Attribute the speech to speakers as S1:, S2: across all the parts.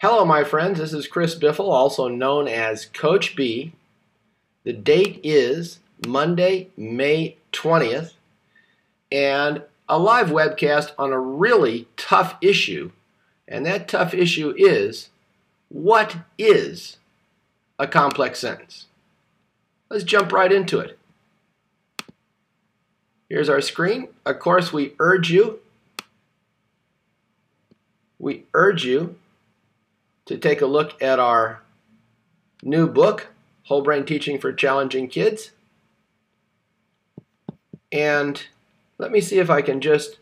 S1: Hello, my friends. This is Chris Biffle, also known as Coach B. The date is Monday, May 20th, and a live webcast on a really tough issue. And that tough issue is, what is a complex sentence? Let's jump right into it. Here's our screen. Of course, we urge you to take a look at our new book, Whole Brain Teaching for Challenging Kids. And let me see if I can just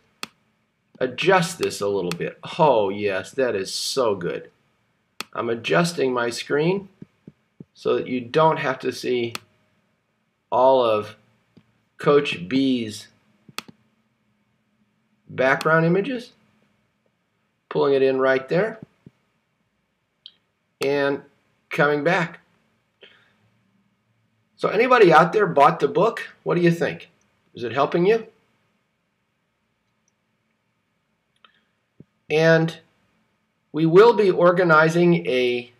S1: adjust this a little bit. Oh yes, that is so good. I'm adjusting my screen so that you don't have to see all of Coach B's background images. Pulling it in right there and coming back. So anybody out there bought the book? What do you think? Is it helping you? And we will be organizing a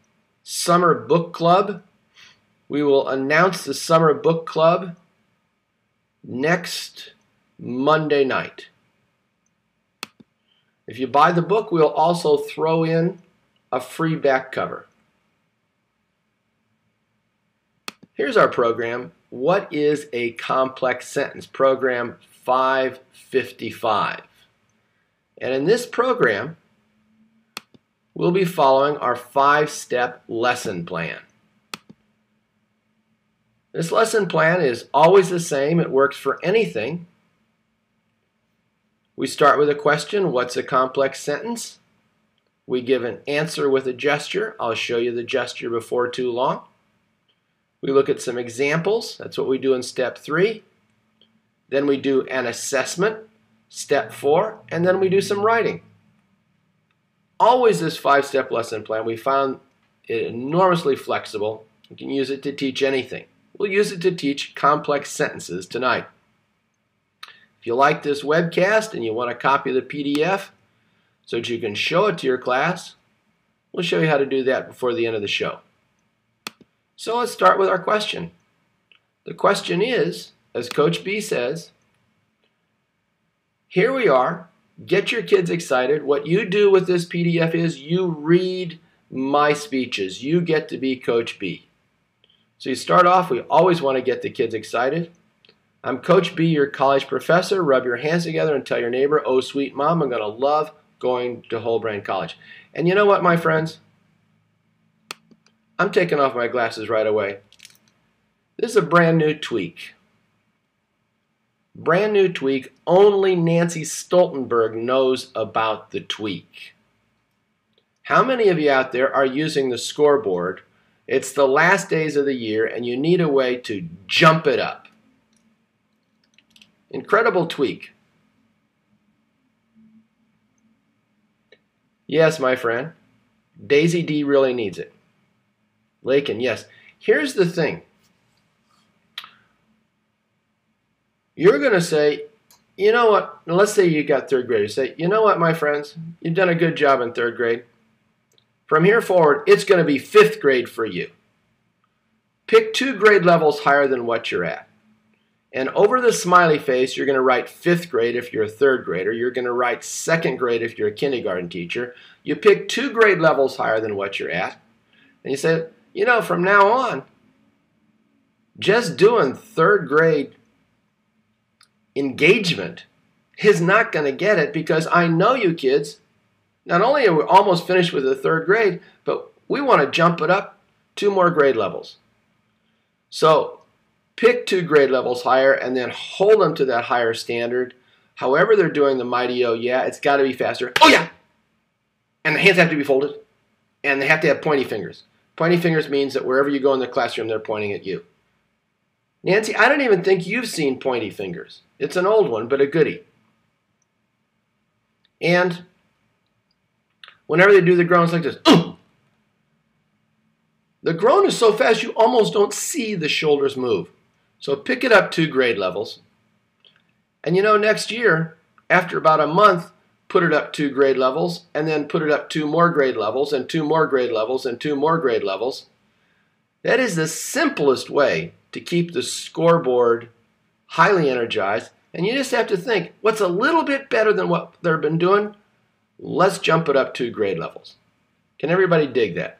S1: summer book club. We will announce the summer book club next Monday night. If you buy the book, we'll also throw in a free back cover. Here's our program. What is a complex sentence? Program 555. And in this program, we'll be following our 5-step lesson plan. This lesson plan is always the same. It works for anything. We start with a question, what's a complex sentence? We give an answer with a gesture. I'll show you the gesture before too long. We look at some examples. That's what we do in step 3. Then we do an assessment, step 4, and then we do some writing. Always this 5-step lesson plan. We found it enormously flexible. You can use it to teach anything. We'll use it to teach complex sentences tonight. If you like this webcast and you want a copy of the PDF so that you can show it to your class, we'll show you how to do that before the end of the show. So let's start with our question. The question is, as Coach B says, here we are. Get your kids excited. What you do with this PDF is you read my speeches. You get to be Coach B. So you start off, we always want to get the kids excited. I'm Coach B, your college professor. Rub your hands together and tell your neighbor, oh sweet mom, I'm going to love going to Whole Brain College. And you know what, my friends? I'm taking off my glasses right away. This is a brand new tweak. Brand new tweak. Only Nancy Stoltenberg knows about the tweak. How many of you out there are using the scoreboard? It's the last days of the year and you need a way to jump it up. Incredible tweak. Yes, my friend. Daisy D really needs it. Lakin, yes. Here's the thing. You're going to say, you know what? Let's say you got third grade. You say, you know what, my friends? You've done a good job in third grade. From here forward, it's going to be 5th grade for you. Pick 2 grade levels higher than what you're at. And over the smiley face, you're going to write 5th grade if you're a 3rd grader. You're going to write 2nd grade if you're a kindergarten teacher. You pick 2 grade levels higher than what you're at. And you say, you know, from now on, just doing 3rd grade engagement is not going to get it because I know you kids, not only are we almost finished with the 3rd grade, but we want to jump it up 2 more grade levels. So pick 2 grade levels higher and then hold them to that higher standard. However they're doing the mighty oh yeah, it's got to be faster. Oh yeah! And the hands have to be folded. And they have to have pointy fingers. Pointy fingers means that wherever you go in the classroom, they're pointing at you. Nancy, I don't even think you've seen pointy fingers. It's an old one, but a goodie. And whenever they do the groans like this, the groan is so fast you almost don't see the shoulders move. So pick it up 2 grade levels. And you know, next year, after about a month, put it up 2 grade levels, and then put it up 2 more grade levels, and 2 more grade levels, and 2 more grade levels. That is the simplest way to keep the scoreboard highly energized. And you just have to think, what's a little bit better than what they've been doing? Let's jump it up 2 grade levels. Can everybody dig that?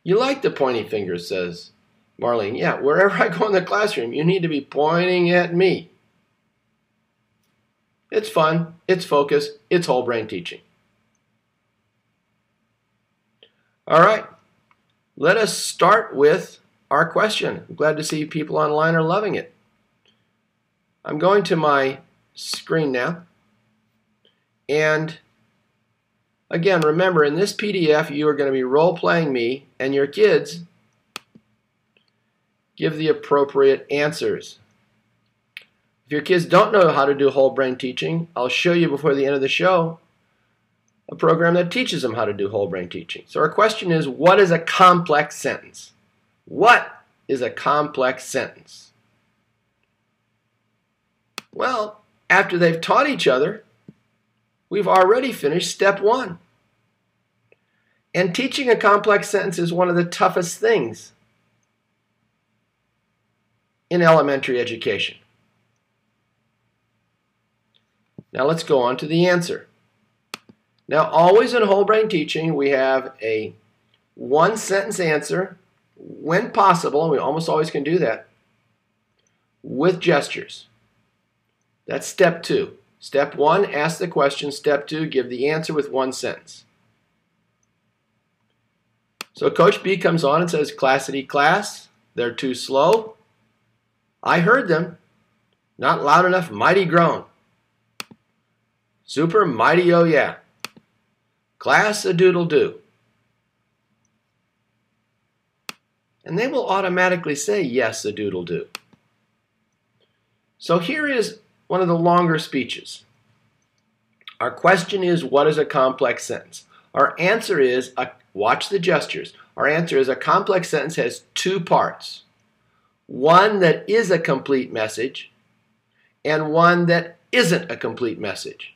S1: You like the pointy fingers, says Marlene. Yeah, wherever I go in the classroom, you need to be pointing at me. It's fun, it's focus, it's whole brain teaching. All right, let us start with our question. I'm glad to see people online are loving it. I'm going to my screen now. And again, remember, in this PDF, you are going to be role-playing me, and your kids give the appropriate answers. If your kids don't know how to do whole brain teaching, I'll show you before the end of the show a program that teaches them how to do whole brain teaching. So our question is, what is a complex sentence? What is a complex sentence? Well, after they've taught each other, we've already finished step 1. And teaching a complex sentence is one of the toughest things in elementary education. Now let's go on to the answer. Now always in whole brain teaching we have a 1-sentence answer when possible, and we almost always can do that, with gestures. That's step 2. Step 1, ask the question. Step 2, give the answer with 1 sentence. So Coach B comes on and says, "Classity class, they're too slow. I heard them. Not loud enough, mighty groan. Super mighty oh yeah. Class a doodle do." And they will automatically say, "Yes, a doodle do." So here is one of the longer speeches. Our question is, what is a complex sentence? Our answer is, watch the gestures. Our answer is a complex sentence has 2 parts. One that is a complete message and one that isn't a complete message.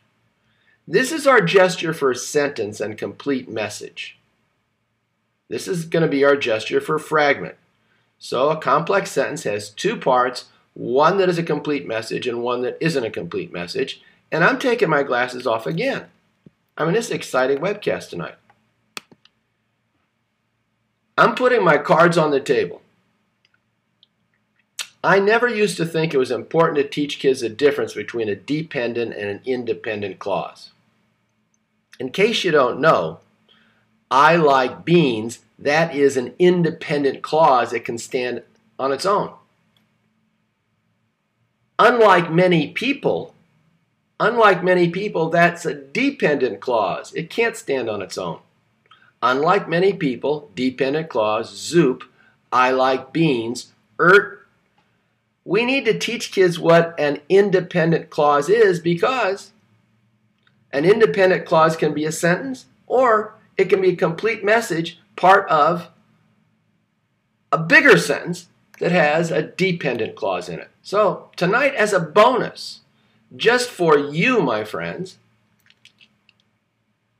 S1: This is our gesture for sentence and complete message. This is going to be our gesture for fragment. So a complex sentence has 2 parts, one that is a complete message and one that isn't a complete message. And I'm taking my glasses off again. I'm in this exciting webcast tonight. I'm putting my cards on the table. I never used to think it was important to teach kids the difference between a dependent and an independent clause. In case you don't know, I like beans, that is an independent clause that can stand on its own. Unlike many people, that's a dependent clause. It can't stand on its own. Unlike many people, dependent clause, zoop, I like beans, We need to teach kids what an independent clause is, because an independent clause can be a sentence or it can be a complete message, part of a bigger sentence that has a dependent clause in it. So tonight, as a bonus, just for you, my friends,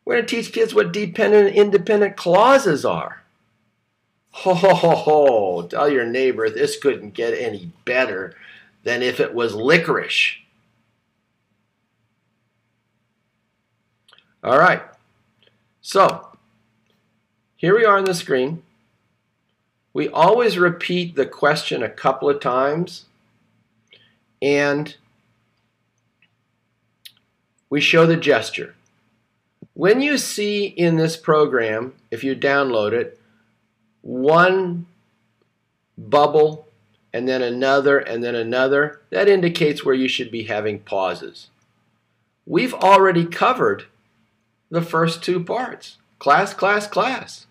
S1: we're going to teach kids what dependent and independent clauses are. Ho, ho, ho, ho. Tell your neighbor this couldn't get any better than if it was licorice. All right. So, here we are on the screen. We always repeat the question a couple of times, and we show the gesture. When you see in this program, if you download it, one bubble and then another, that indicates where you should be having pauses. We've already covered the first 2 parts. Class, class, class.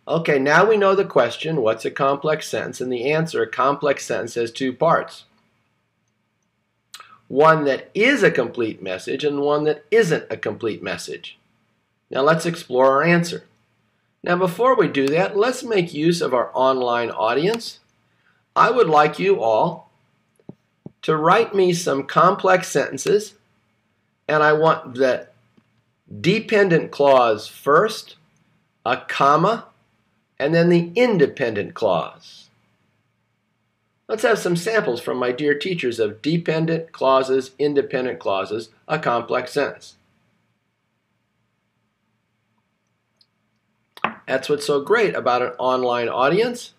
S1: Okay, now we know the question, what's a complex sentence? And the answer, a complex sentence has 2 parts. One that is a complete message and one that isn't a complete message. Now let's explore our answer. Now before we do that, let's make use of our online audience. I would like you all to write me some complex sentences, and I want the dependent clause first, a comma, and then the independent clause. Let's have some samples from my dear teachers of dependent clauses, independent clauses, a complex sentence. That's what's so great about an online audience.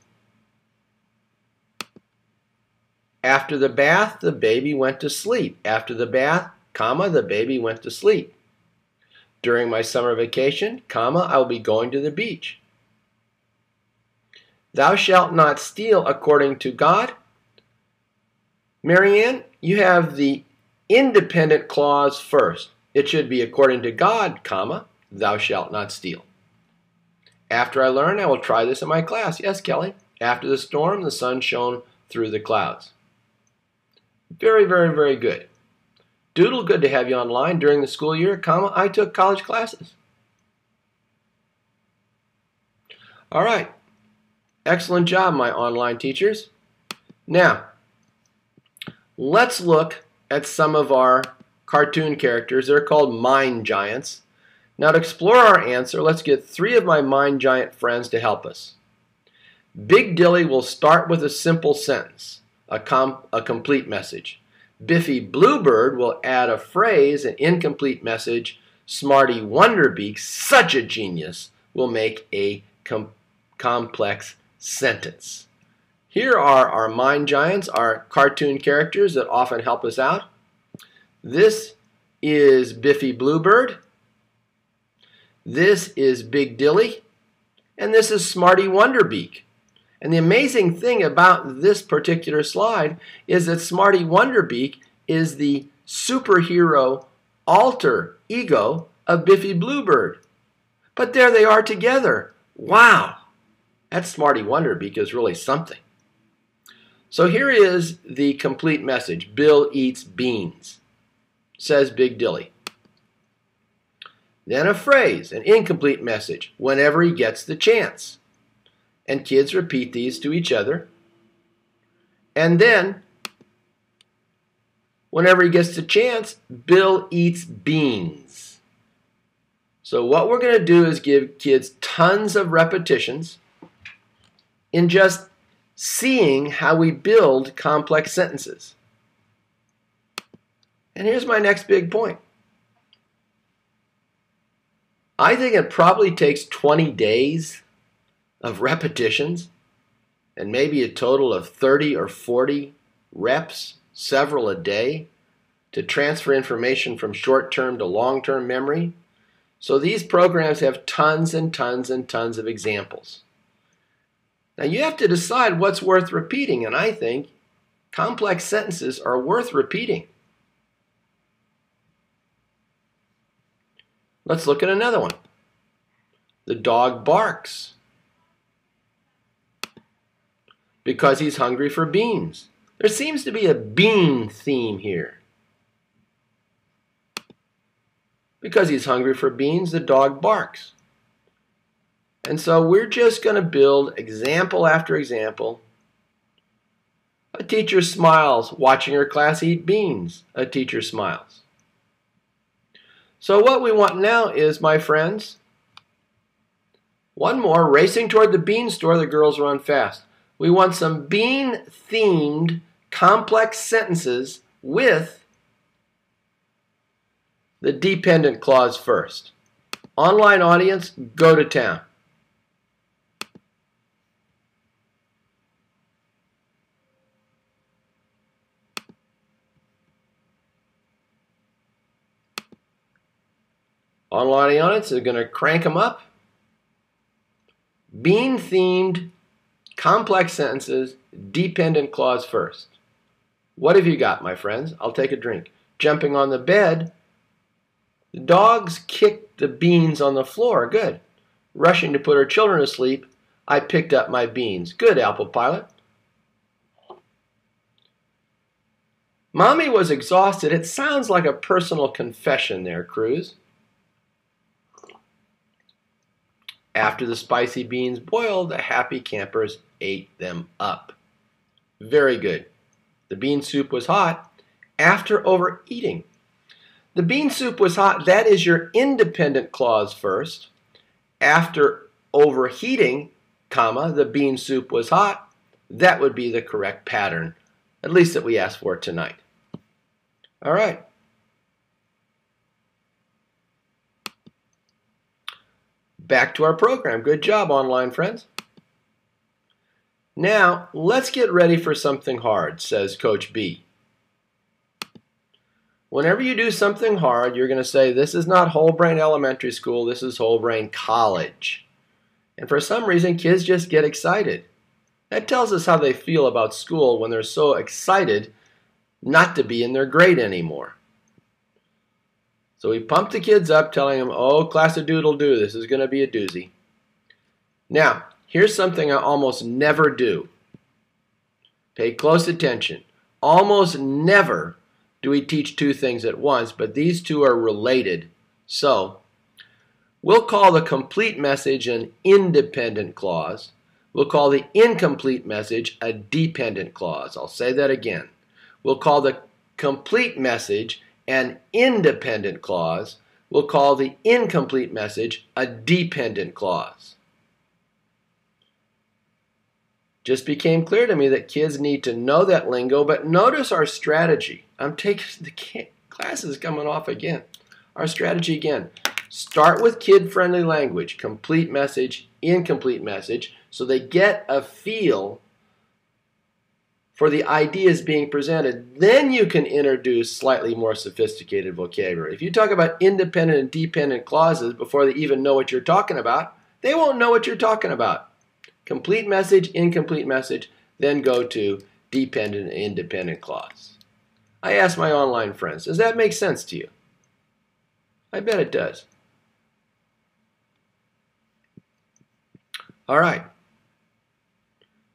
S1: After the bath, the baby went to sleep. After the bath, comma, the baby went to sleep. During my summer vacation, comma, I will be going to the beach. Thou shalt not steal according to God. Marianne, you have the independent clause first. It should be according to God, comma, thou shalt not steal. After I learn, I will try this in my class. Yes, Kelly. After the storm, the sun shone through the clouds. Very, very, very good. Doodle, good to have you online. During the school year, comma, I took college classes. All right. Excellent job, my online teachers. Now, let's look at some of our cartoon characters. They're called mind giants. Now, to explore our answer, let's get 3 of my mind giant friends to help us. Big Dilly will start with a simple sentence, a complete message. Biffy Bluebird will add a phrase, an incomplete message. Smarty Wonderbeak, such a genius, will make a complex sentence. Here are our mind giants, our cartoon characters that often help us out. This is Biffy Bluebird. This is Big Dilly. And this is Smarty Wonderbeak. And the amazing thing about this particular slide is that Smarty Wonderbeak is the superhero alter ego of Biffy Bluebird. But there they are together. Wow! That Smarty Wonderbeak is really something. So here is the complete message. Bill eats beans, says Big Dilly. Then a phrase, an incomplete message, whenever he gets the chance. And kids repeat these to each other. And then, whenever he gets the chance, Bill eats beans. So what we're going to do is give kids tons of repetitions in just seeing how we build complex sentences. And here's my next big point. I think it probably takes 20 days of repetitions and maybe a total of 30 or 40 reps, several a day, to transfer information from short-term to long-term memory. So these programs have tons and tons and tons of examples. Now you have to decide what's worth repeating, and I think complex sentences are worth repeating. Let's look at another one. The dog barks because he's hungry for beans. There seems to be a bean theme here. Because he's hungry for beans, the dog barks. And so we're just going to build example after example. A teacher smiles watching her class eat beans. A teacher smiles. So what we want now is, my friends, one more. Racing toward the bean store, the girls run fast. We want some bean-themed complex sentences with the dependent clause first. Online audience, go to town. Online audience is going to crank them up. Bean-themed complex sentences, dependent clause first. What have you got, my friends? I'll take a drink. Jumping on the bed. The dogs kicked the beans on the floor. Good. Rushing to put her children to sleep. I picked up my beans. Good, Apple Pilot. Mommy was exhausted. It sounds like a personal confession there, Cruz. After the spicy beans boiled, the happy campers ate them up. Very good. The bean soup was hot after overeating. The bean soup was hot, that is your independent clause first. After overheating, comma, the bean soup was hot, that would be the correct pattern, at least that we asked for tonight. All right. Back to our program. Good job, online friends. Now, let's get ready for something hard, says Coach B. Whenever you do something hard, you're going to say, this is not whole brain elementary school, this is whole brain college. And for some reason, kids just get excited. That tells us how they feel about school when they're so excited not to be in their grade anymore. So we pump the kids up, telling them, oh, class of doodle-doo, this is going to be a doozy. Now, here's something I almost never do. Pay close attention. Almost never do we teach two things at once, but these two are related. So, we'll call the complete message an independent clause. We'll call the incomplete message a dependent clause. I'll say that again. We'll call the complete message an independent clause. We'll call the incomplete message a dependent clause. Just became clear to me that kids need to know that lingo, but notice our strategy. I'm taking the classes coming off again. Our strategy again. Start with kid-friendly language, complete message, incomplete message, so they get a feel for the ideas being presented. Then you can introduce slightly more sophisticated vocabulary. If you talk about independent and dependent clauses before they even know what you're talking about, they won't know what you're talking about. Complete message, incomplete message, then go to dependent and independent clause. I asked my online friends, does that make sense to you? I bet it does. All right.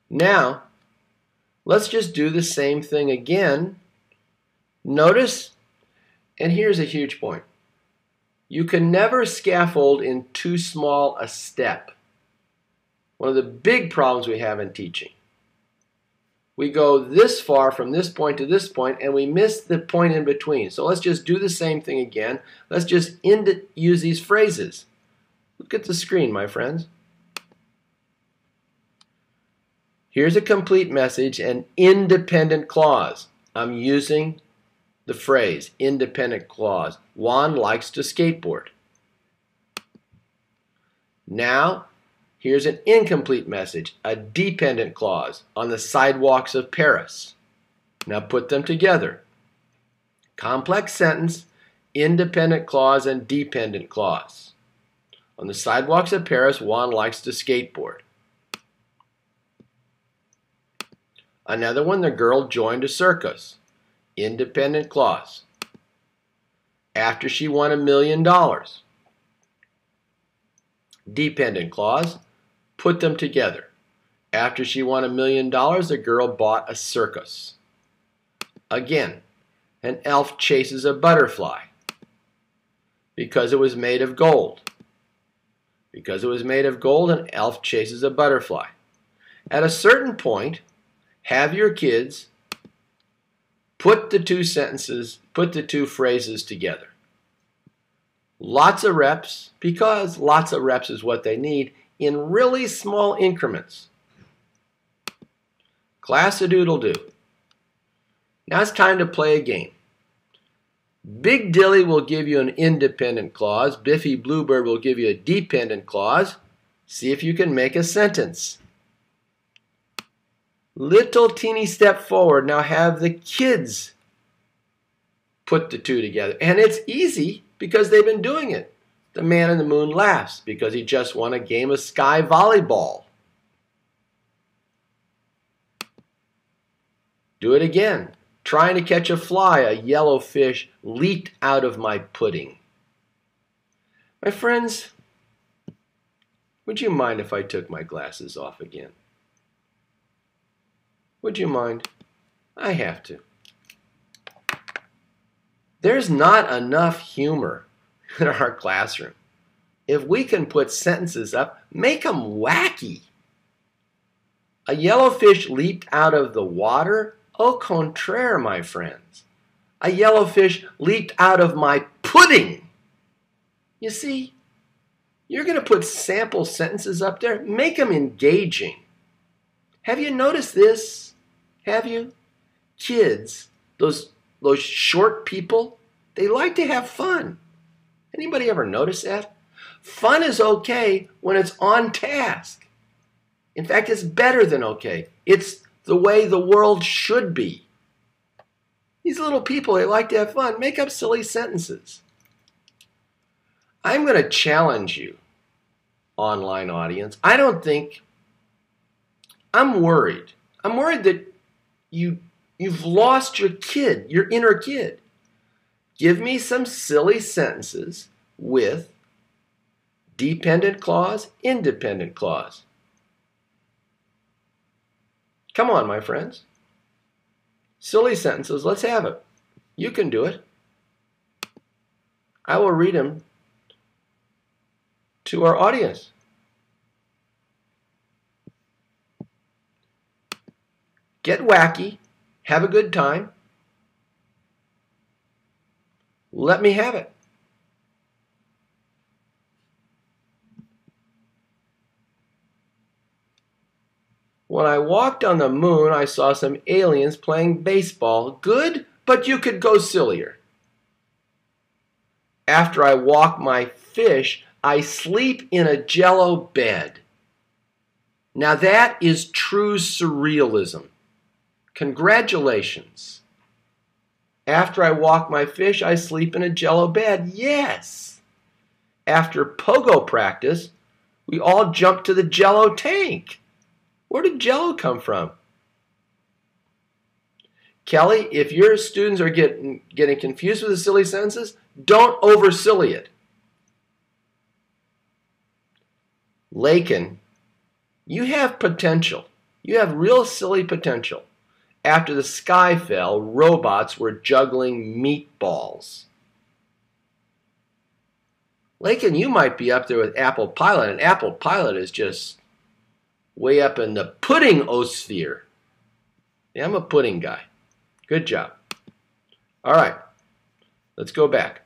S1: Now, let's just do the same thing again. Notice, and here's a huge point. You can never scaffold in too small a step. One of the big problems we have in teaching. We go this far from this point to this point, and we miss the point in between. So let's just do the same thing again. Let's just use these phrases. Look at the screen, my friends. Here's a complete message, an independent clause. I'm using the phrase, independent clause. Juan likes to skateboard. Now, here's an incomplete message, a dependent clause, on the sidewalks of Paris. Now put them together. Complex sentence, independent clause, and dependent clause. On the sidewalks of Paris, Juan likes to skateboard. Another one, the girl joined a circus. Independent clause. After she won $1 million. Dependent clause. Put them together. After she won $1 million, the girl bought a circus. Again, an elf chases a butterfly because it was made of gold. Because it was made of gold, an elf chases a butterfly. At a certain point, have your kids put the two phrases together. Lots of reps, because lots of reps is what they need, in really small increments. Class-a-doodle-doo. Now it's time to play a game. Big Dilly will give you an independent clause. Biffy Bluebird will give you a dependent clause. See if you can make a sentence. Little teeny step forward. Now have the kids put the two together. And it's easy because they've been doing it. The man in the moon laughs because he just won a game of sky volleyball. Do it again. Trying to catch a fly, a yellow fish leaped out of my pudding. My friends, would you mind if I took my glasses off again? Would you mind? I have to. There's not enough humor in our classroom. If we can put sentences up, make them wacky. A yellow fish leaped out of the water. Au contraire, my friends. A yellowfish leaped out of my pudding. You see, you're going to put sample sentences up there. Make them engaging. Have you noticed this? Have you? Kids, those short people, they like to have fun. Anybody ever notice that? Fun is okay when it's on task. In fact, it's better than okay. It's the way the world should be. These little people, they like to have fun. Make up silly sentences. I'm going to challenge you, online audience. I'm worried. I'm worried that you've lost your kid, your inner kid. Give me some silly sentences with dependent clause, independent clause. Come on, my friends. Silly sentences, let's have it. You can do it. I will read them to our audience. Get wacky. Have a good time. Let me have it. When I walked on the moon, I saw some aliens playing baseball. Good, but you could go sillier. After I walk my fish, I sleep in a jello bed. Now that is true surrealism. Congratulations. After I walk my fish, I sleep in a jello bed. Yes. After pogo practice, we all jump to the jello tank. Where did jello come from? Kelly, if your students are getting confused with the silly sentences, don't over-silly it. Lakin, you have potential. You have real silly potential. After the sky fell, robots were juggling meatballs. Lakin, you might be up there with Apple Pilot, and Apple Pilot is just way up in the pudding-osphere. Yeah, I'm a pudding guy. Good job. All right, let's go back.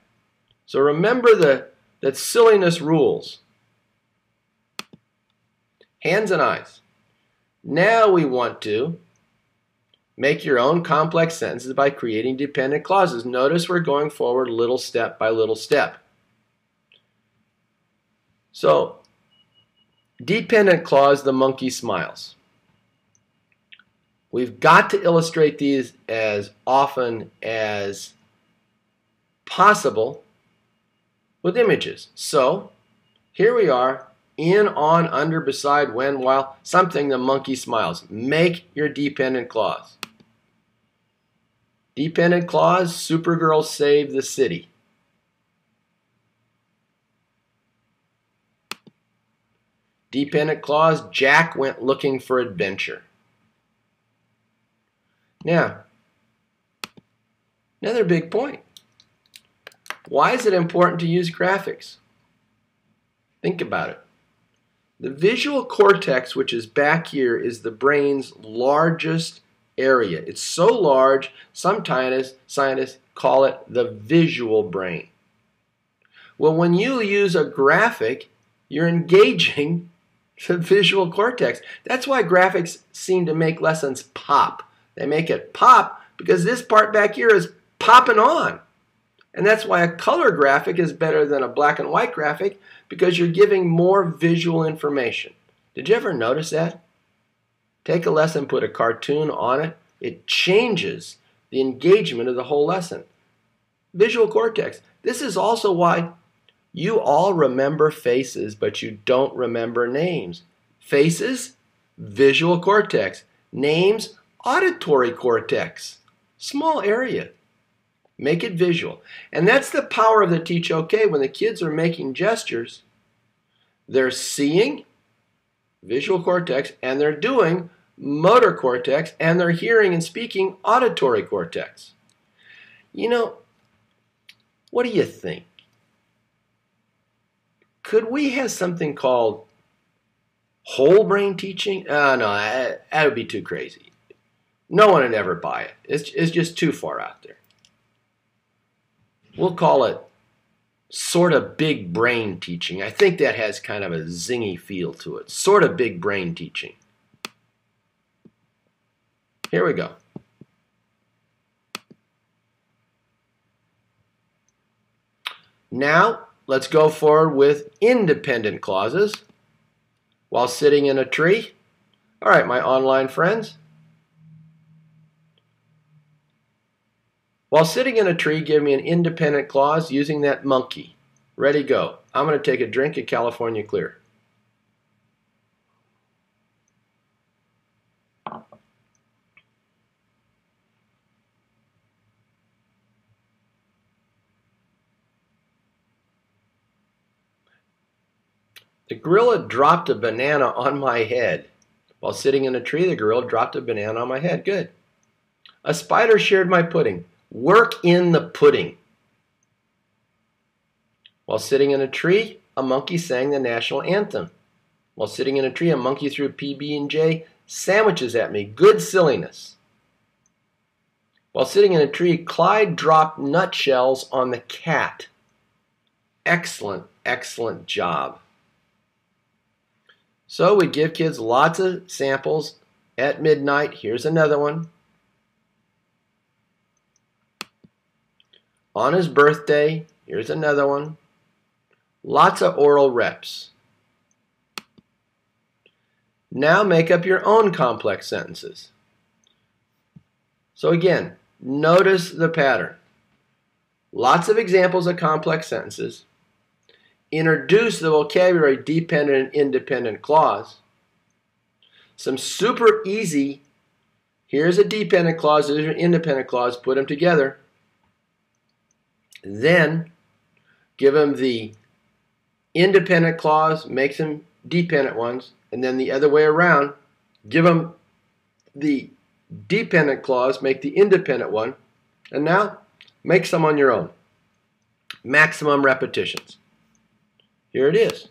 S1: So remember that silliness rules. Hands and eyes. Now we want to make your own complex sentences by creating dependent clauses. Notice we're going forward little step by little step. So, dependent clause, the monkey smiles. We've got to illustrate these as often as possible with images. So, here we are, in, on, under, beside, when, while, something, the monkey smiles. Make your dependent clause. Dependent clause, Supergirl saved the city. Dependent clause, Jack went looking for adventure. Now, another big point. Why is it important to use graphics? Think about it. The visual cortex, which is back here, is the brain's largest area. It's so large, some scientists call it the visual brain. Well, when you use a graphic, you're engaging the visual cortex. That's why graphics seem to make lessons pop. They make it pop because this part back here is popping on. And that's why a color graphic is better than a black and white graphic, because you're giving more visual information. Did you ever notice that? Take a lesson, put a cartoon on it. It changes the engagement of the whole lesson. Visual cortex. This is also why you all remember faces, but you don't remember names. Faces, visual cortex. Names, auditory cortex. Small area. Make it visual. And that's the power of the Teach OK. When the kids are making gestures, they're seeing, visual cortex, and they're doing, motor cortex, and they're hearing and speaking, auditory cortex. You know, what do you think? Could we have something called whole brain teaching? No, that would be too crazy. No one would ever buy it. It's just too far out there. We'll call it sort of big brain teaching. I think that has kind of a zingy feel to it. Sort of big brain teaching. Here we go. Now, let's go forward with independent clauses while sitting in a tree. All right, my online friends. While sitting in a tree, give me an independent clause using that monkey. Ready, go. I'm going to take a drink of California Clear. The gorilla dropped a banana on my head. While sitting in a tree, the gorilla dropped a banana on my head. Good. A spider shared my pudding. Work in the pudding. While sitting in a tree, a monkey sang the national anthem. While sitting in a tree, a monkey threw PB&J sandwiches at me. Good silliness. While sitting in a tree, Clyde dropped nutshells on the cat. Excellent, excellent job. So we give kids lots of samples at midnight. Here's another one. On his birthday, here's another one. Lots of oral reps. Now make up your own complex sentences. So again, notice the pattern. Lots of examples of complex sentences. Introduce the vocabulary dependent and independent clause. Some super easy, here's a dependent clause, here's an independent clause, put them together. Then give them the independent clause, make some dependent ones, and then the other way around, give them the dependent clause, make the independent one, and now make some on your own. Maximum repetitions. Here it is.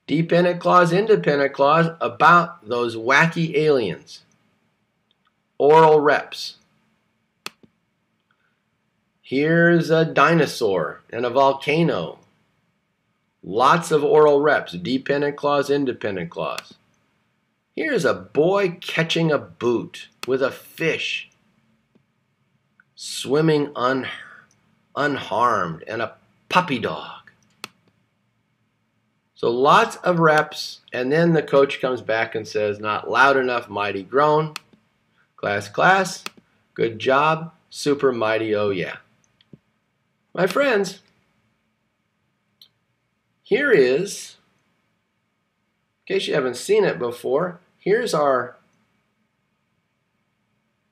S1: Dependent clause, independent clause about those wacky aliens. Oral reps. Here's a dinosaur and a volcano. Lots of oral reps. Dependent clause, independent clause. Here's a boy catching a boot with a fish swimming unharmed and a puppy dog. So lots of reps, and then the coach comes back and says, not loud enough, mighty groan. Class, good job, super mighty, oh yeah. My friends, here is, in case you haven't seen it before, here's our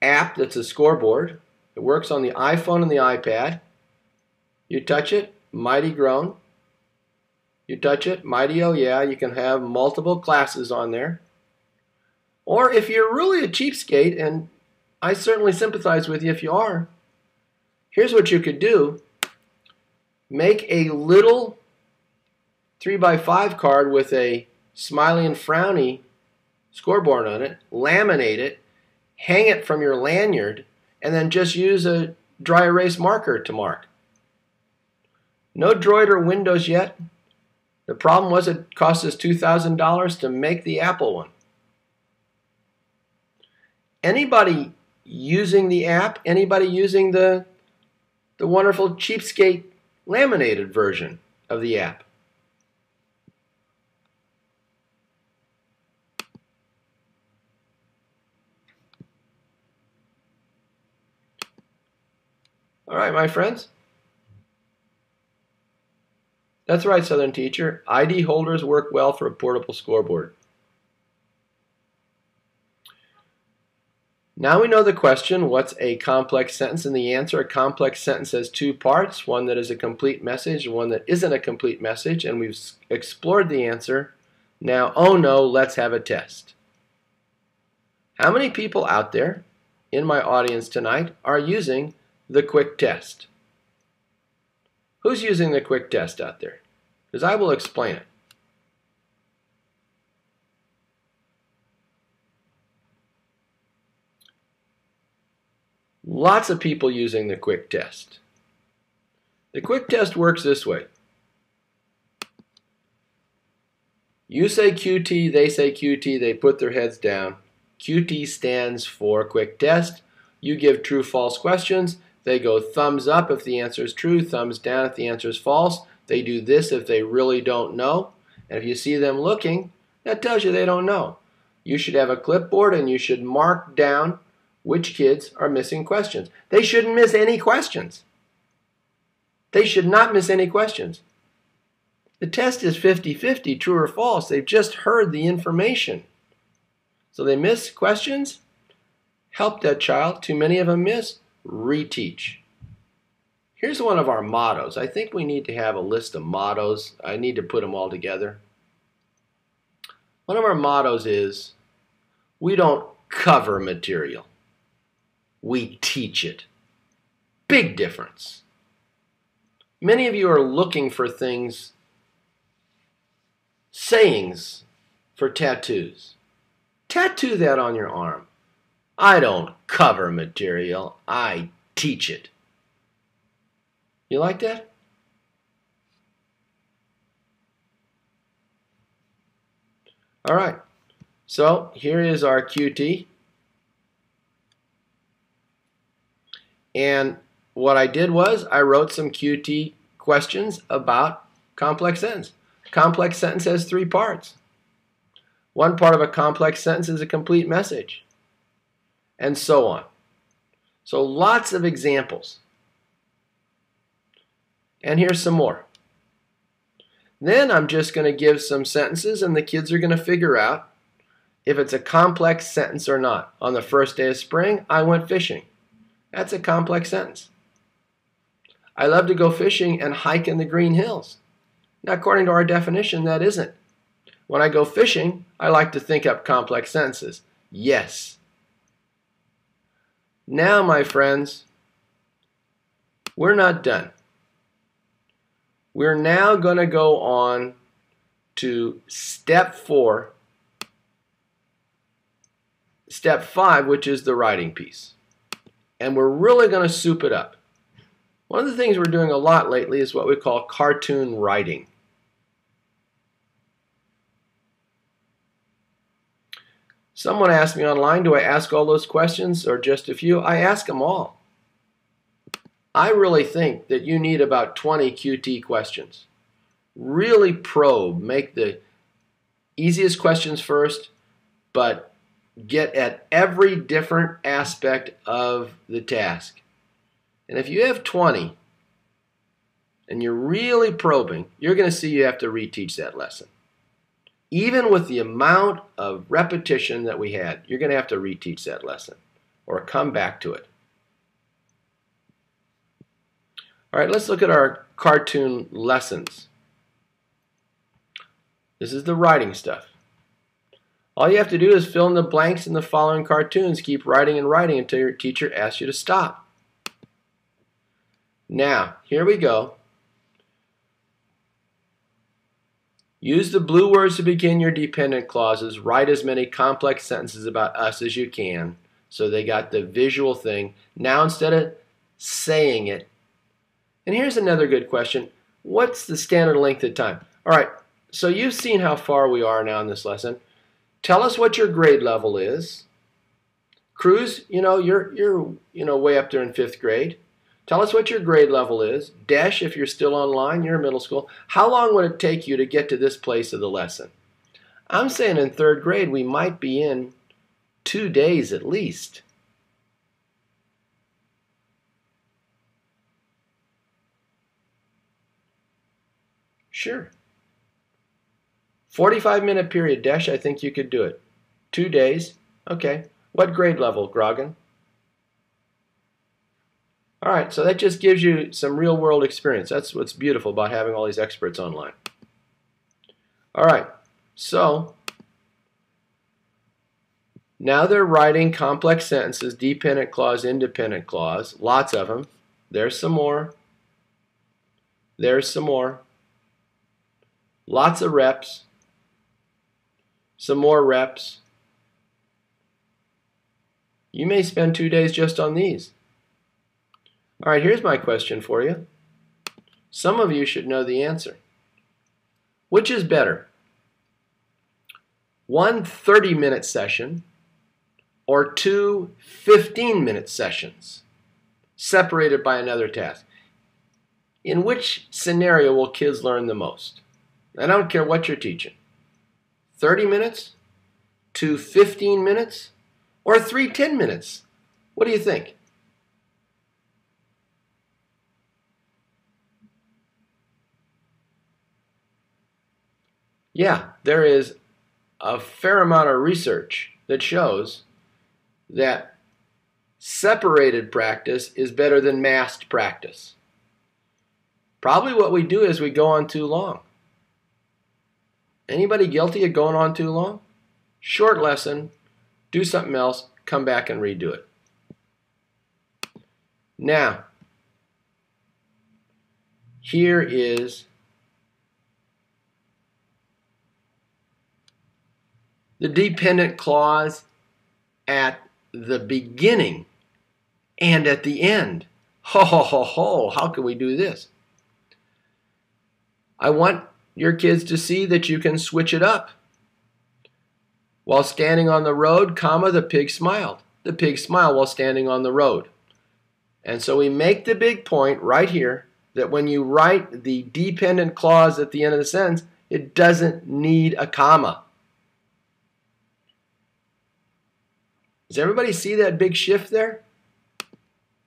S1: app that's a scoreboard. It works on the iPhone and the iPad. You touch it, mighty groan. You touch it, mighty oh yeah. You can have multiple classes on there. Or if you're really a cheapskate, and I certainly sympathize with you if you are, here's what you could do. Make a little 3x5 card with a smiley and frowny scoreboard on it, laminate it, hang it from your lanyard, and then just use a dry erase marker to mark. No Droid or Windows yet. The problem was it cost us $2,000 to make the Apple one. Anybody using the app? Anybody using the wonderful cheapskate laminated version of the app? All right, my friends. That's right, Southern Teacher. ID holders work well for a portable scoreboard. Now we know the question, what's a complex sentence? And the answer, a complex sentence has two parts, one that is a complete message and one that isn't a complete message, and we've explored the answer. Now, oh no, let's have a test. How many people out there in my audience tonight are using the quick test? Who's using the quick test out there? Because I will explain it. Lots of people using the quick test. The quick test works this way. You say QT, they say QT, they put their heads down. QT stands for quick test. You give true-false questions. They go thumbs up if the answer is true, thumbs down if the answer is false. They do this if they really don't know. And if you see them looking, that tells you they don't know. You should have a clipboard and you should mark down which kids are missing questions. They shouldn't miss any questions. They should not miss any questions. The test is 50-50, true or false. They've just heard the information. So they miss questions? Help that child. Too many of them miss? Reteach. Here's one of our mottos. I think we need to have a list of mottos. I need to put them all together. One of our mottos is, we don't cover material. We teach it. Big difference. Many of you are looking for things, sayings for tattoos. Tattoo that on your arm. I don't cover material. I teach it. You like that? All right. So here is our QT. And what I did was I wrote some QT questions about complex sentence. Complex sentence has 3 parts. One part of a complex sentence is a complete message, and so on. So lots of examples. And here's some more. Then I'm just going to give some sentences, and the kids are going to figure out if it's a complex sentence or not. On the first day of spring, I went fishing. That's a complex sentence. I love to go fishing and hike in the green hills. Now, according to our definition, that isn't. When I go fishing, I like to think up complex sentences. Yes. Now, my friends, we're not done. We're now going to go on to step 4, step 5, which is the writing piece. And we're really going to soup it up. One of the things we're doing a lot lately is what we call cartoon writing. Someone asked me online, do I ask all those questions or just a few? I ask them all. I really think that you need about 20 QT questions. Really probe, make the easiest questions first, but get at every different aspect of the task. And if you have 20 and you're really probing, you're going to see you have to reteach that lesson. Even with the amount of repetition that we had, you're going to have to reteach that lesson or come back to it. All right, let's look at our cartoon lessons. This is the writing stuff. All you have to do is fill in the blanks in the following cartoons. Keep writing and writing until your teacher asks you to stop. Now, here we go. Use the blue words to begin your dependent clauses. Write as many complex sentences about us as you can. So they got the visual thing. Now instead of saying it, and here's another good question. What's the standard length of time? All right, so you've seen how far we are now in this lesson. Tell us what your grade level is. Cruz, you're way up there in 5th grade. Tell us what your grade level is. Desh, if you're still online, you're in middle school. How long would it take you to get to this place of the lesson? I'm saying in 3rd grade we might be in 2 days at least. Sure. 45-minute period, Desh, I think you could do it. 2 days. Okay. What grade level, Grogan? All right, so that just gives you some real-world experience. That's what's beautiful about having all these experts online. All right, so now they're writing complex sentences, dependent clause, independent clause, lots of them. There's some more. There's some more. Lots of reps. Some more reps. You may spend 2 days just on these. All right, here's my question for you. Some of you should know the answer. Which is better? One 30-minute session or two 15-minute sessions separated by another task? In which scenario will kids learn the most? I don't care what you're teaching. 30 minutes, two 15 minutes, or three 10 minutes? What do you think? Yeah, there is a fair amount of research that shows that separated practice is better than massed practice. Probably what we do is we go on too long. Anybody guilty of going on too long? Short lesson, do something else, come back and redo it. Now, here is the dependent clause at the beginning and at the end. Ho, ho, ho, ho, how can we do this? I want your kids to see that you can switch it up. While standing on the road, comma, the pig smiled. The pig smiled while standing on the road. And so we make the big point right here that when you write the dependent clause at the end of the sentence, it doesn't need a comma. Does everybody see that big shift there?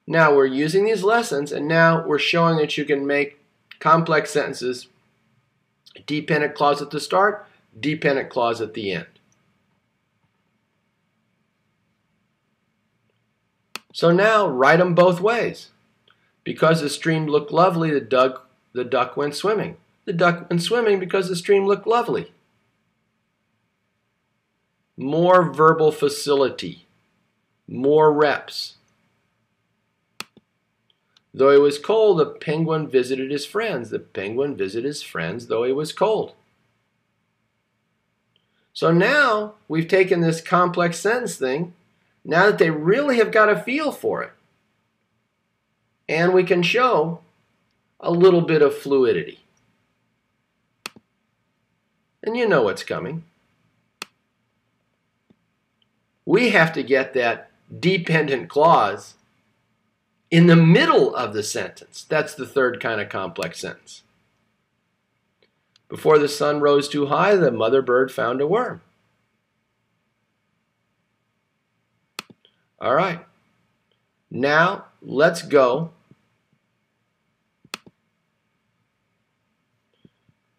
S1: Now we're using these lessons, and now we're showing that you can make complex sentences dependent clause at the start, dependent clause at the end. So now write them both ways. Because the stream looked lovely, the duck went swimming. The duck went swimming because the stream looked lovely. More verbal facility. More reps. Though it was cold, the penguin visited his friends. The penguin visited his friends though it was cold. So now we've taken this complex sentence thing, now that they really have got a feel for it, and we can show a little bit of fluidity. And you know what's coming. We have to get that dependent clause in the middle of the sentence. That's the third kind of complex sentence. Before the sun rose too high, the mother bird found a worm. All right. Now let's go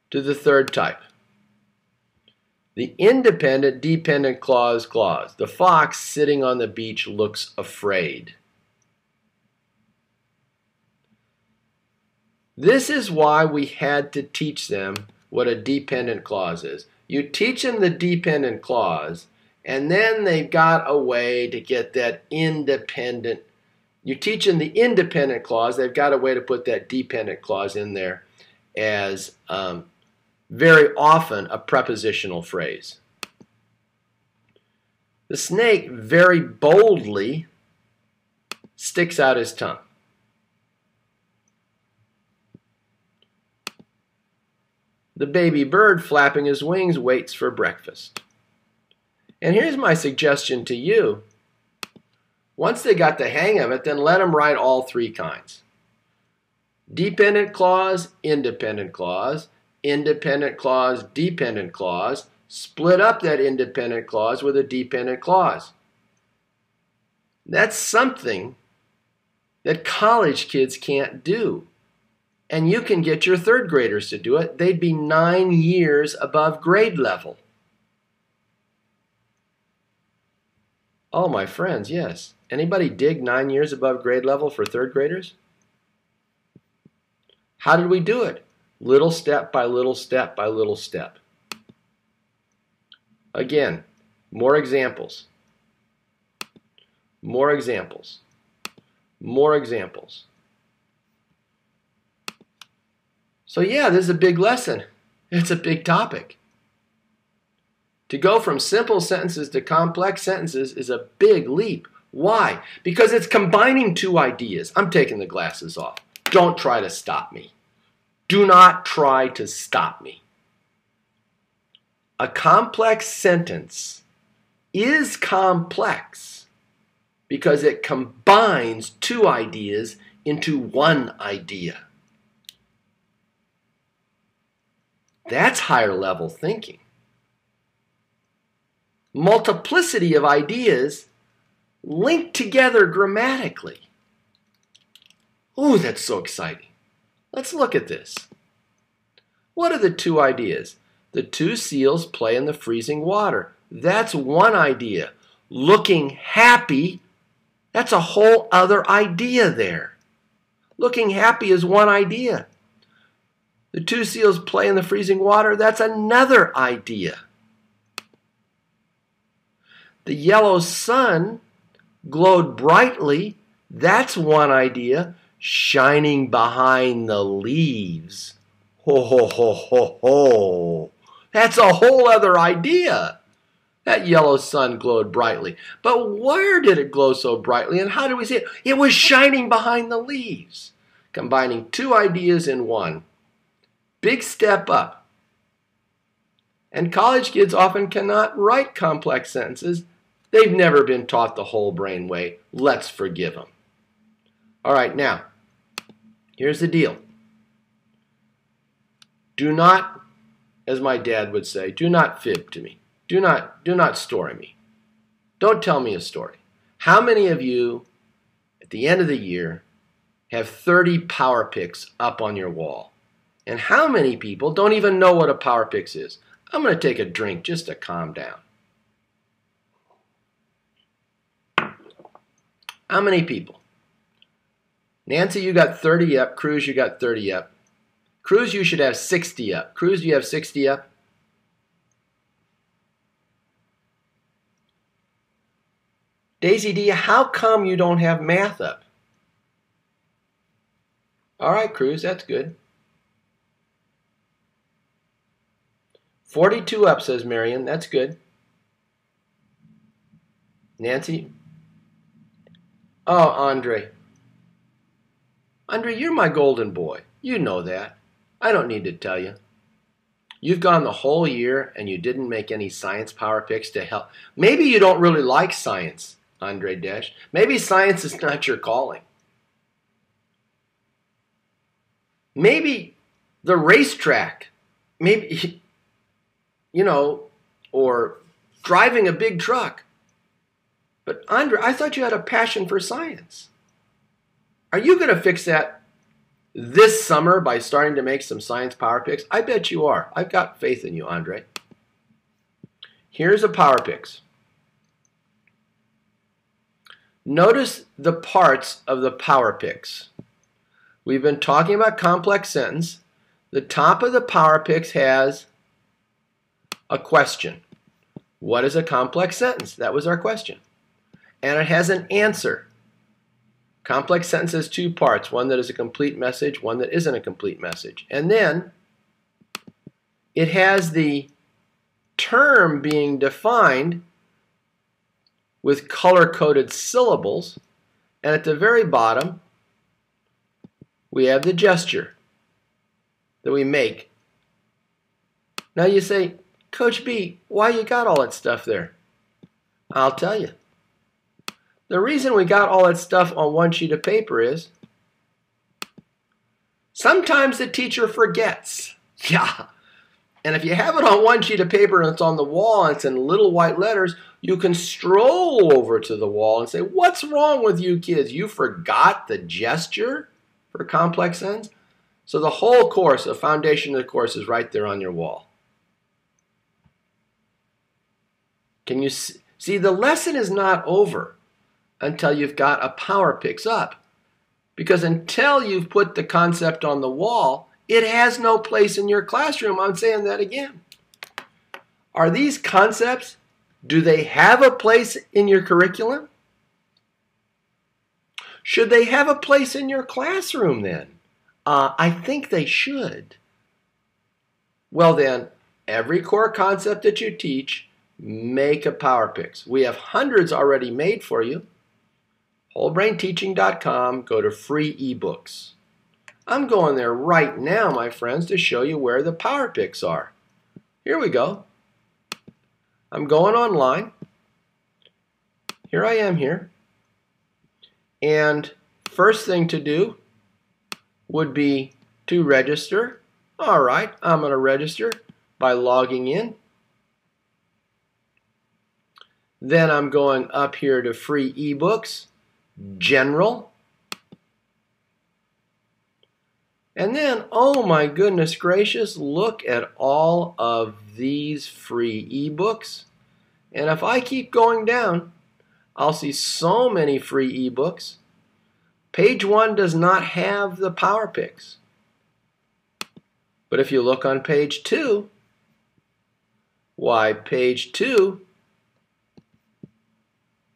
S1: to the third type. The independent dependent clause. The fox sitting on the beach looks afraid. This is why we had to teach them what a dependent clause is. You teach them the dependent clause, and then they've got a way to get that independent. You teach them the independent clause, they've got a way to put that dependent clause in there as very often a prepositional phrase. The snake very boldly sticks out his tongue. The baby bird flapping his wings waits for breakfast. And here's my suggestion to you. Once they got the hang of it, then let them write all three kinds. Dependent clause, independent clause, independent clause, dependent clause. Split up that independent clause with a dependent clause. That's something that college kids can't do. And you can get your third graders to do it. They'd be 9 years above grade level. Oh, my friends, yes. Anybody dig 9 years above grade level for third graders? How did we do it? Little step by little step by little step. Again, more examples. More examples. More examples. So yeah, this is a big lesson. It's a big topic. To go from simple sentences to complex sentences is a big leap. Why? Because it's combining two ideas. I'm taking the glasses off. Don't try to stop me. Do not try to stop me. A complex sentence is complex because it combines two ideas into one idea. That's higher level thinking. Multiplicity of ideas linked together grammatically. Ooh, that's so exciting. Let's look at this. What are the two ideas? The two seals play in the freezing water. That's one idea. Looking happy, that's a whole other idea there. Looking happy is one idea. The two seals play in the freezing water, that's another idea. The yellow sun glowed brightly, that's one idea. Shining behind the leaves. Ho, ho, ho, ho, ho. That's a whole other idea. That yellow sun glowed brightly. But where did it glow so brightly, and how do we see it? It was shining behind the leaves. Combining two ideas in one. Big step up. And college kids often cannot write complex sentences. They've never been taught the whole brain way. Let's forgive them. All right, now, here's the deal. Do not, as my dad would say, do not fib to me. Do not story me. Don't tell me a story. How many of you, at the end of the year, have 30 Power Picks up on your wall? And how many people don't even know what a Power Picks is? I'm going to take a drink just to calm down. How many people? Nancy, you got 30 up. Cruz, you got 30 up. Cruz, you should have 60 up. Cruz, you have 60 up. Daisy D, how come you don't have math up? All right, Cruz, that's good. 42 up, says Marion. That's good. Nancy? Oh, Andre. Andre, you're my golden boy. You know that. I don't need to tell you. You've gone the whole year and you didn't make any science Power Picks to help. Maybe you don't really like science, Andre Desch. Maybe science is not your calling. Maybe the racetrack, maybe, or driving a big truck. But Andre, I thought you had a passion for science. Are you going to fix that this summer by starting to make some science Power Picks? I bet you are. I've got faith in you, Andre. Here's a Power Picks. Notice the parts of the Power Picks. We've been talking about complex sentence. The top of the Power Picks has a question. What is a complex sentence? That was our question. And it has an answer. Complex sentence has two parts, one that is a complete message, one that isn't a complete message. And then it has the term being defined with color-coded syllables. And at the very bottom, we have the gesture that we make. Now you say, Coach B, why you got all that stuff there? I'll tell you. The reason we got all that stuff on one sheet of paper is sometimes the teacher forgets. Yeah. And if you have it on one sheet of paper and it's on the wall and it's in little white letters, you can stroll over to the wall and say, what's wrong with you kids? You forgot the gesture for complex sentence? So the whole course, the foundation of the course is right there on your wall. Can you see? The lesson is not over until you've got a Power Picks up. Because until you've put the concept on the wall, it has no place in your classroom. I'm saying that again. Are these concepts, do they have a place in your curriculum? Should they have a place in your classroom then? I think they should. Well then, every core concept that you teach, make a Power Picks. We have hundreds already made for you. wholebrainteaching.com, go to free ebooks. I'm going there right now, my friends, to show you where the power picks are. Here we go. I'm going online. Here I am here. And first thing to do would be to register. All right, I'm going to register by logging in. Then I'm going up here to free ebooks, general. And then, oh my goodness gracious, look at all of these free ebooks. And if I keep going down, I'll see so many free ebooks. Page 1 does not have the power picks. But if you look on page 2, why, page 2,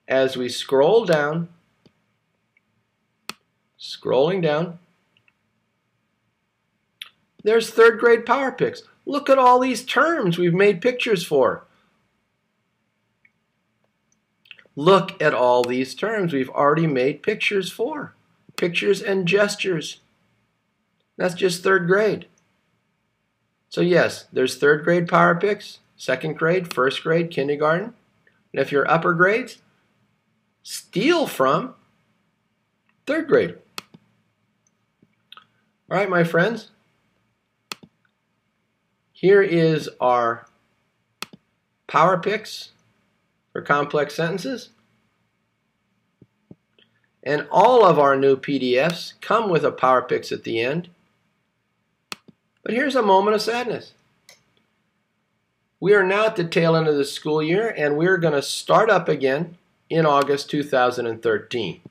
S1: as we scroll down, scrolling down, there's third grade power picks. Look at all these terms we've made pictures for. Look at all these terms we've already made pictures for. Pictures and gestures. That's just third grade. So yes, there's third grade power picks, second grade, first grade, kindergarten. And if you're upper grades, steal from third grade. All right, my friends. Here is our power picks for complex sentences. And all of our new PDFs come with a power picks at the end. But here's a moment of sadness. We are now at the tail end of the school year, and we're going to start up again in August 2013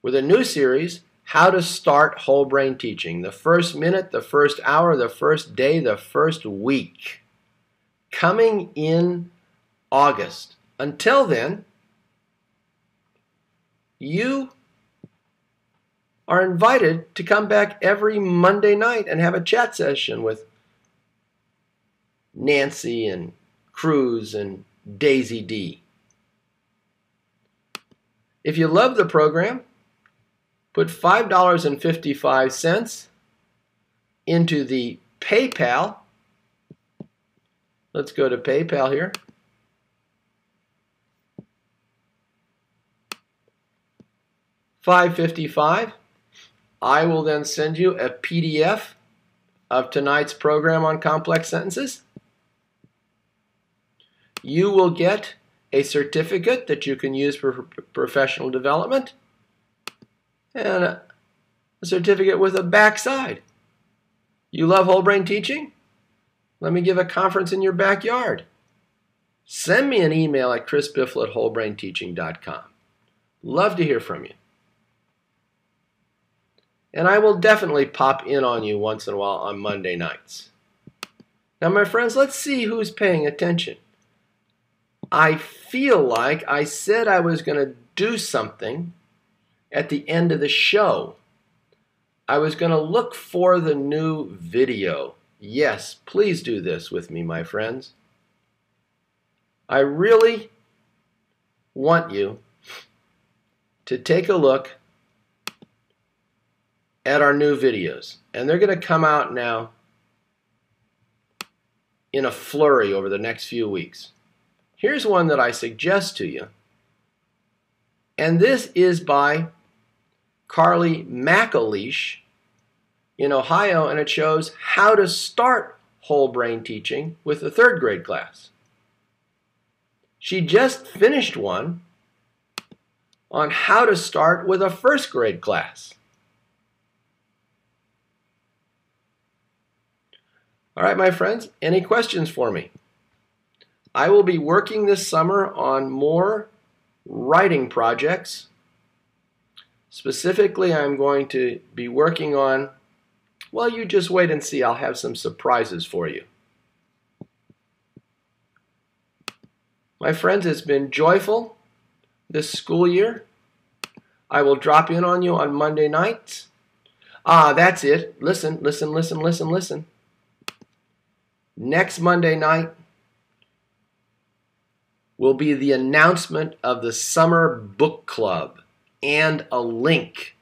S1: with a new series, How to Start Whole Brain Teaching. The first minute, the first hour, the first day, the first week. Coming in August. Until then, you are invited to come back every Monday night and have a chat session with Nancy and Cruz and Daisy D. If you love the program, put $5.55 into the PayPal. Let's go to PayPal here. $5.55. I will then send you a PDF of tonight's program on complex sentences. You will get a certificate that you can use for professional development and a certificate with a backside. You love whole brain teaching? Let me give a conference in your backyard. Send me an email at chrisbiffle@wholebrainteaching.com. Love to hear from you. And I will definitely pop in on you once in a while on Monday nights. Now, my friends, let's see who's paying attention. I feel like I said I was going to do something at the end of the show. I was going to look for the new video. Yes, please do this with me, my friends. I really want you to take a look at our new videos. And they're going to come out now in a flurry over the next few weeks. Here's one that I suggest to you. And this is by Carly McAleish in Ohio, and it shows how to start whole brain teaching with the third grade class. She just finished one on how to start with a first grade class. All right, my friends, any questions for me? I will be working this summer on more writing projects. Specifically, I'm going to be working on, well, you just wait and see. I'll have some surprises for you. My friends, it's been joyful this school year. I will drop in on you on Monday nights. That's it. Listen. Next Monday night will be the announcement of the Summer Book Club. and a link.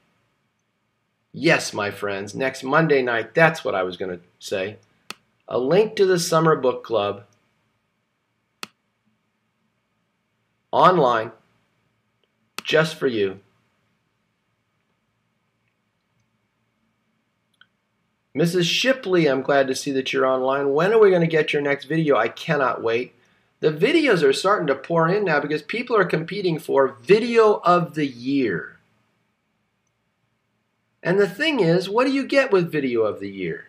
S1: Yes, my friends, next Monday night, that's what I was going to say. A link to the Summer Book Club online just for you. Mrs. Shipley, I'm glad to see that you're online. When are we going to get your next video? I cannot wait. The videos are starting to pour in now because people are competing for Video of the Year. And the thing is, what do you get with Video of the Year?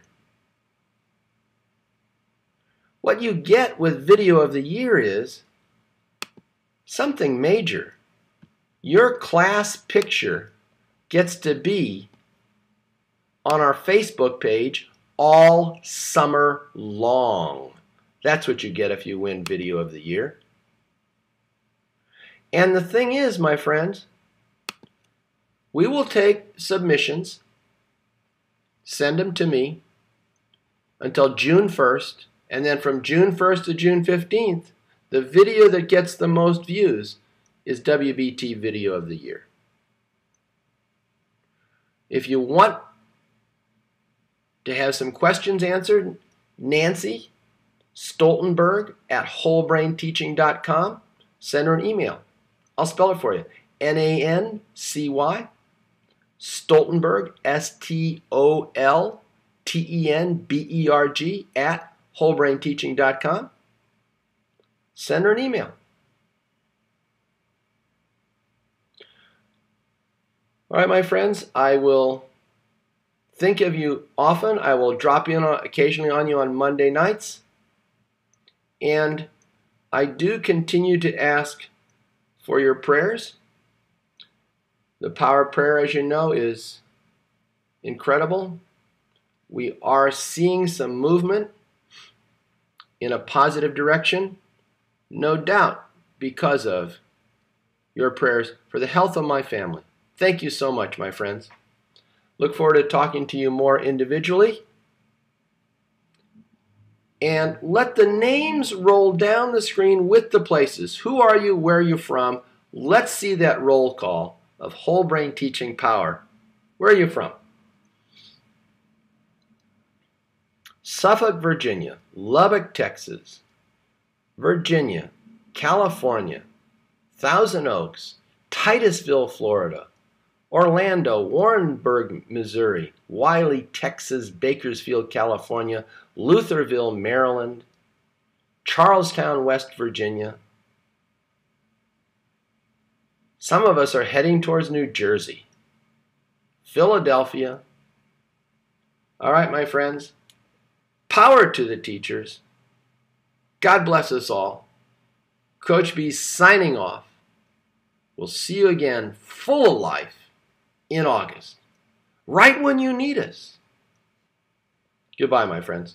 S1: What you get with Video of the Year is something major. Your class picture gets to be on our Facebook page all summer long. That's what you get if you win Video of the Year. And the thing is, my friends, we will take submissions, send them to me until June 1st, and then from June 1st to June 15th, the video that gets the most views is WBT Video of the Year. If you want to have some questions answered, Nancy Stoltenberg at wholebrainteaching.com. Send her an email. I'll spell it for you. Nancy Stoltenberg, Stoltenberg at wholebrainteaching.com. Send her an email. All right, my friends, I will think of you often. I will drop in occasionally on you on Monday nights. And I do continue to ask for your prayers. The power of prayer, as you know, is incredible. We are seeing some movement in a positive direction, no doubt because of your prayers for the health of my family. Thank you so much, my friends. Look forward to talking to you more individually. And let the names roll down the screen with the places. Who are you? Where are you from? Let's see that roll call of whole brain teaching power. Where are you from? Suffolk, Virginia. Lubbock, Texas. Virginia. California. Thousand Oaks. Titusville, Florida. Orlando, Warrenburg, Missouri, Wiley, Texas, Bakersfield, California, Lutherville, Maryland, Charlestown, West Virginia. Some of us are heading towards New Jersey, Philadelphia. All right, my friends, power to the teachers. God bless us all. Coach B signing off. We'll see you again full of life in August, right when you need us. Goodbye, my friends.